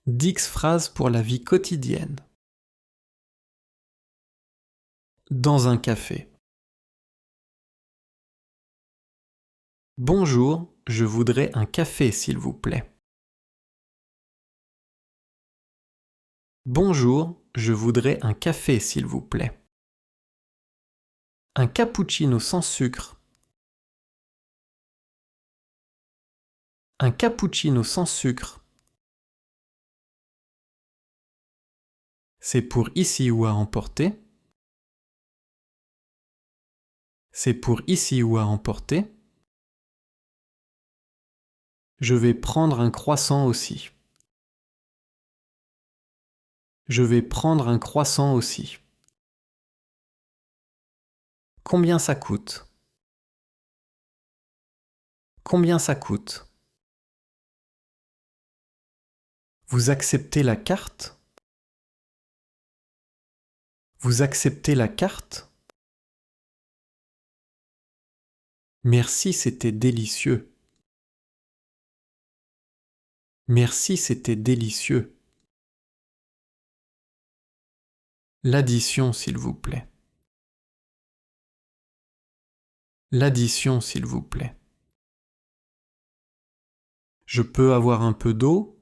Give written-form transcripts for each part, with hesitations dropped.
10 phrases pour la vie quotidienne. Dans un café. Bonjour, je voudrais un café s'il vous plaît. Bonjour, je voudrais un café s'il vous plaît. Un cappuccino sans sucre. Un cappuccino sans sucre. C'est pour ici ou à emporter. C'est pour ici ou à emporter. Je vais prendre un croissant aussi. Je vais prendre un croissant aussi. Combien ça coûte? Combien ça coûte? Vous acceptez la carte? Vous acceptez la carte? Merci, c'était délicieux. Merci, c'était délicieux. L'addition, s'il vous plaît. L'addition, s'il vous plaît. Je peux avoir un peu d'eau?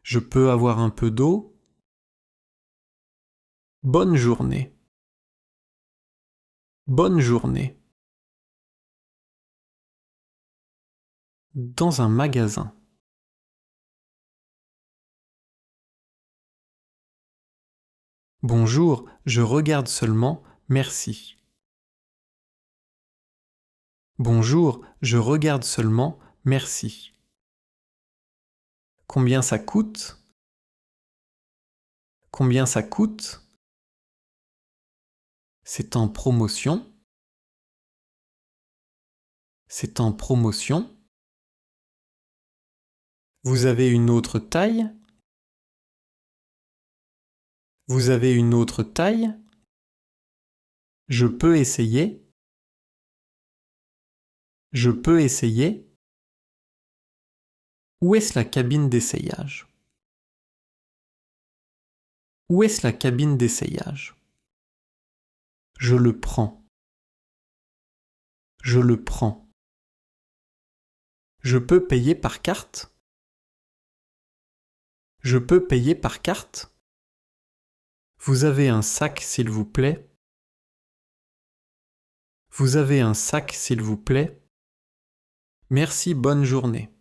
Je peux avoir un peu d'eau? Bonne journée. Bonne journée. Dans un magasin. Bonjour, je regarde seulement, merci. Bonjour, je regarde seulement, merci. Combien ça coûte? Combien ça coûte? C'est en promotion. C'est en promotion. Vous avez une autre taille? Vous avez une autre taille? Je peux essayer? Je peux essayer? Où est-ce la cabine d'essayage? Où est-ce la cabine d'essayage? Je le prends. Je le prends. Je peux payer par carte? Je peux payer par carte? Vous avez un sac, s'il vous plaît? Vous avez un sac, s'il vous plaît? Merci, bonne journée.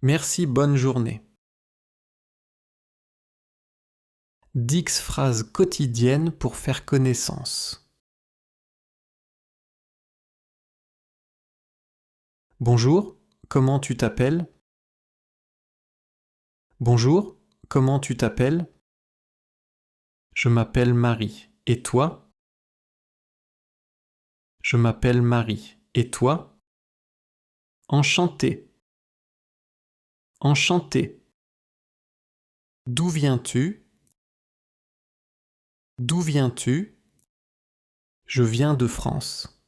Merci, bonne journée. 10 phrases quotidiennes pour faire connaissance. Bonjour, comment tu t'appelles? Bonjour, comment tu t'appelles? Je m'appelle Marie. Et toi? Je m'appelle Marie. Et toi? Enchanté. Enchanté. D'où viens-tu? D'où viens-tu? Je viens de France.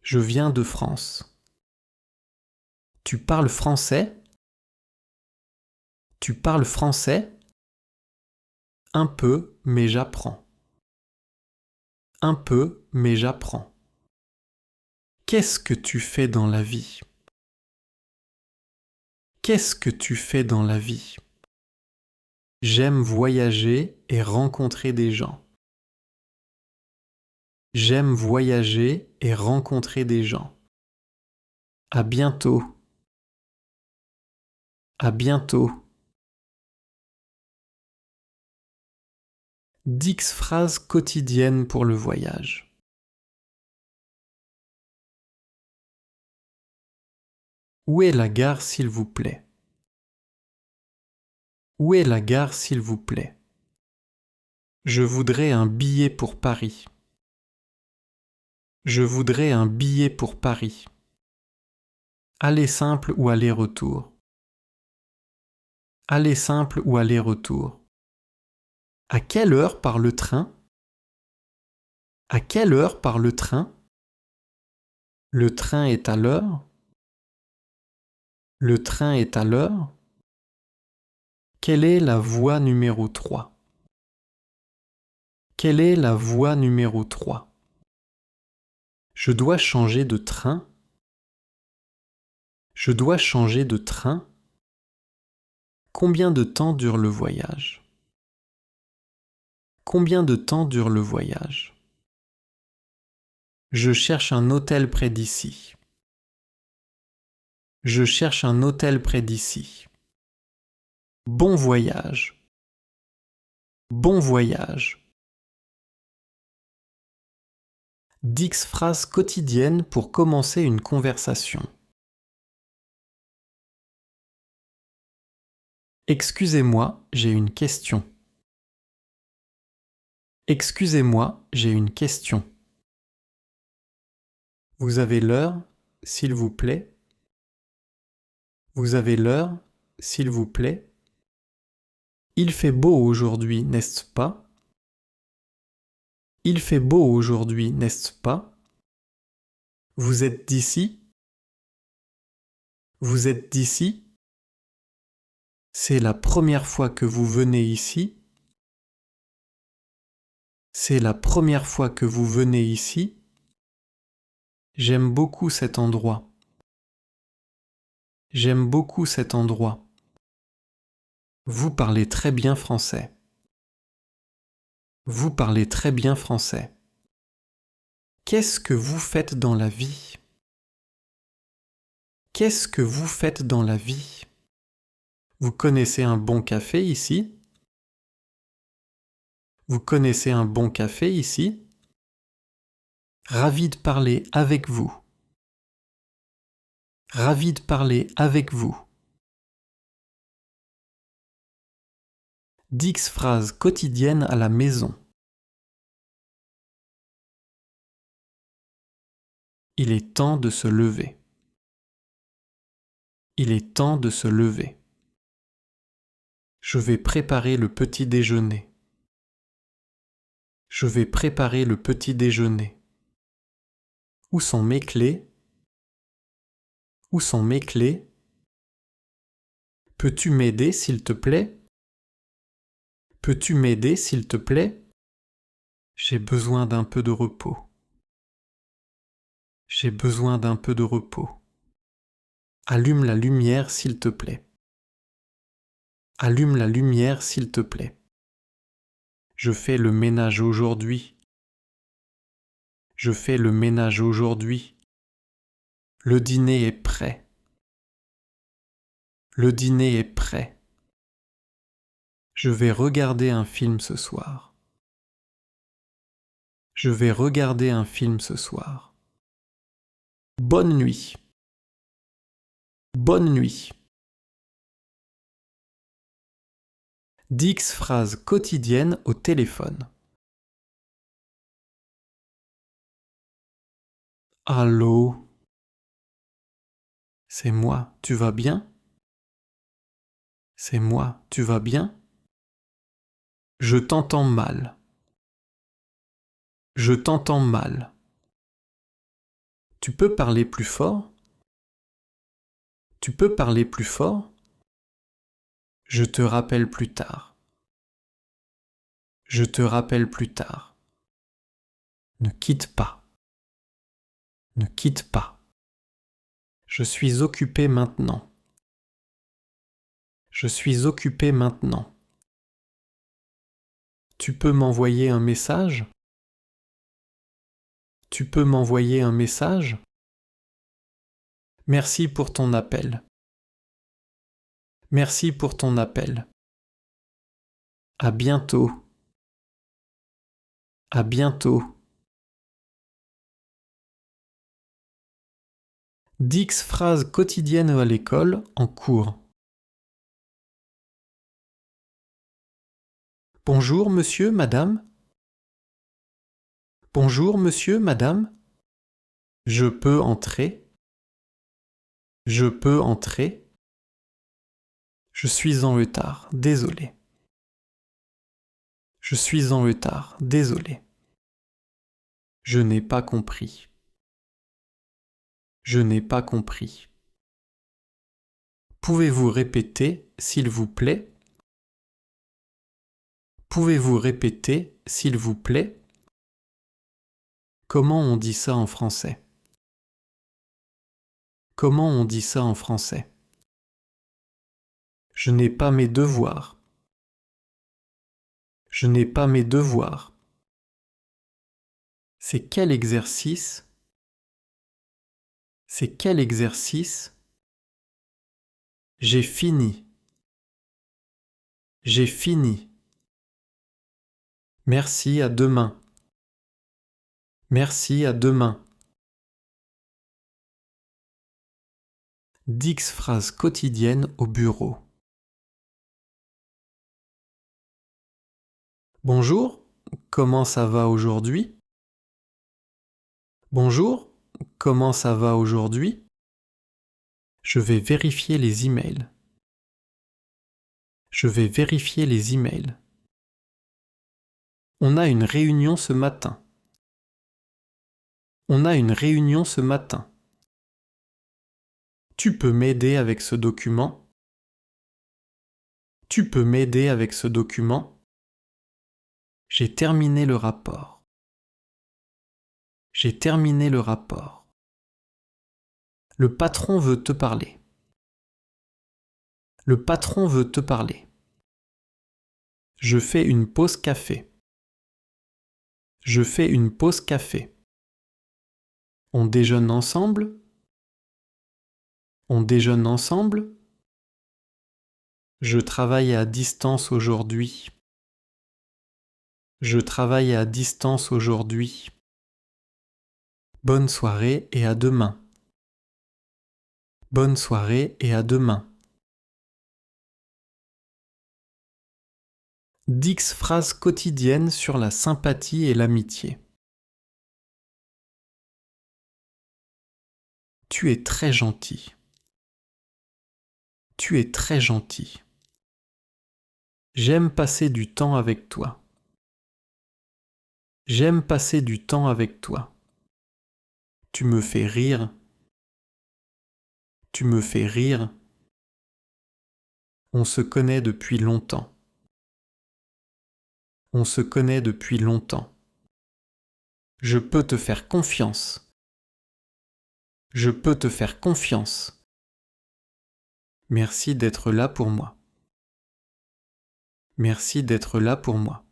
Je viens de France. Tu parles français? Tu parles français? Un peu, mais j'apprends. Un peu, mais j'apprends. Qu'est-ce que tu fais dans la vie? Qu'est-ce que tu fais dans la vie? J'aime voyager et rencontrer des gens. J'aime voyager et rencontrer des gens. À bientôt. À bientôt. 10 phrases quotidiennes pour le voyage. Où est la gare, s'il vous plaît? Où est la gare, s'il vous plaît? Je voudrais un billet pour Paris. Je voudrais un billet pour Paris. Aller simple ou aller-retour? Aller simple ou aller-retour? À quelle heure part le train? À quelle heure part le train? Le train est à l'heure? Le train est à l'heure. Quelle est la voie numéro 3? Quelle est la voie numéro 3? Je dois changer de train. Je dois changer de train. Combien de temps dure le voyage? Combien de temps dure le voyage? Je cherche un hôtel près d'ici. Je cherche un hôtel près d'ici. Bon voyage. Bon voyage. 10 phrases quotidiennes pour commencer une conversation. Excusez-moi, j'ai une question. Excusez-moi, j'ai une question. Vous avez l'heure, s'il vous plaît? Vous avez l'heure, s'il vous plaît? Il fait beau aujourd'hui, n'est-ce pas? Il fait beau aujourd'hui, n'est-ce pas? Vous êtes d'ici? Vous êtes d'ici? C'est la première fois que vous venez ici? C'est la première fois que vous venez ici? J'aime beaucoup cet endroit. J'aime beaucoup cet endroit. Vous parlez très bien français. Vous parlez très bien français. Qu'est-ce que vous faites dans la vie? Qu'est-ce que vous faites dans la vie? Vous connaissez un bon café ici? Vous connaissez un bon café ici? Ravi de parler avec vous. Ravi de parler avec vous. 10 phrases quotidiennes à la maison. Il est temps de se lever. Il est temps de se lever. Je vais préparer le petit déjeuner. Je vais préparer le petit déjeuner. Où sont mes clés? Où sont mes clés? Peux-tu m'aider, s'il te plaît? Peux-tu m'aider, s'il te plaît? J'ai besoin d'un peu de repos. J'ai besoin d'un peu de repos. Allume la lumière, s'il te plaît. Allume la lumière, s'il te plaît. Je fais le ménage aujourd'hui. Je fais le ménage aujourd'hui. Le dîner est prêt. Le dîner est prêt. Je vais regarder un film ce soir. Je vais regarder un film ce soir. Bonne nuit. Bonne nuit. 10 phrases quotidiennes au téléphone. Allô? C'est moi, tu vas bien? C'est moi, tu vas bien? Je t'entends mal. Je t'entends mal. Tu peux parler plus fort? Tu peux parler plus fort? Je te rappelle plus tard. Je te rappelle plus tard. Ne quitte pas. Ne quitte pas. Je suis occupé maintenant. Je suis occupé maintenant. Tu peux m'envoyer un message? Tu peux m'envoyer un message? Merci pour ton appel. Merci pour ton appel. À bientôt. À bientôt. 10 phrases quotidiennes à l'école en cours. Bonjour monsieur, madame. Bonjour monsieur, madame. Je peux entrer. Je peux entrer. Je suis en retard, désolé. Je suis en retard, désolé. Je n'ai pas compris. Je n'ai pas compris. Pouvez-vous répéter, s'il vous plaît? Pouvez-vous répéter, s'il vous plaît? Comment on dit ça en français? Comment on dit ça en français? Je n'ai pas mes devoirs. Je n'ai pas mes devoirs. C'est quel exercice? C'est quel exercice? J'ai fini. J'ai fini. Merci, à demain. Merci, à demain. 10 phrases quotidiennes au bureau. Bonjour, comment ça va aujourd'hui? Bonjour, comment ça va aujourd'hui? Je vais vérifier les emails. Je vais vérifier les emails. On a une réunion ce matin. On a une réunion ce matin. Tu peux m'aider avec ce document? Tu peux m'aider avec ce document? J'ai terminé le rapport. J'ai terminé le rapport. Le patron veut te parler. Le patron veut te parler. Je fais une pause café. Je fais une pause café. On déjeune ensemble? On déjeune ensemble? Je travaille à distance aujourd'hui. Je travaille à distance aujourd'hui. Bonne soirée et à demain. Bonne soirée et à demain. 10 phrases quotidiennes sur la sympathie et l'amitié. Tu es très gentil. Tu es très gentil. J'aime passer du temps avec toi. J'aime passer du temps avec toi. Tu me fais rire. Tu me fais rire. On se connaît depuis longtemps. On se connaît depuis longtemps. Je peux te faire confiance. Je peux te faire confiance. Merci d'être là pour moi. Merci d'être là pour moi.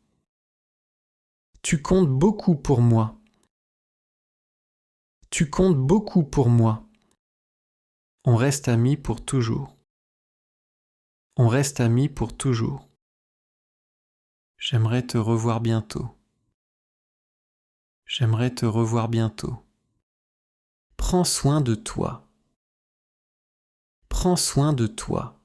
Tu comptes beaucoup pour moi. Tu comptes beaucoup pour moi. On reste amis pour toujours. On reste amis pour toujours. J'aimerais te revoir bientôt. J'aimerais te revoir bientôt. Prends soin de toi. Prends soin de toi.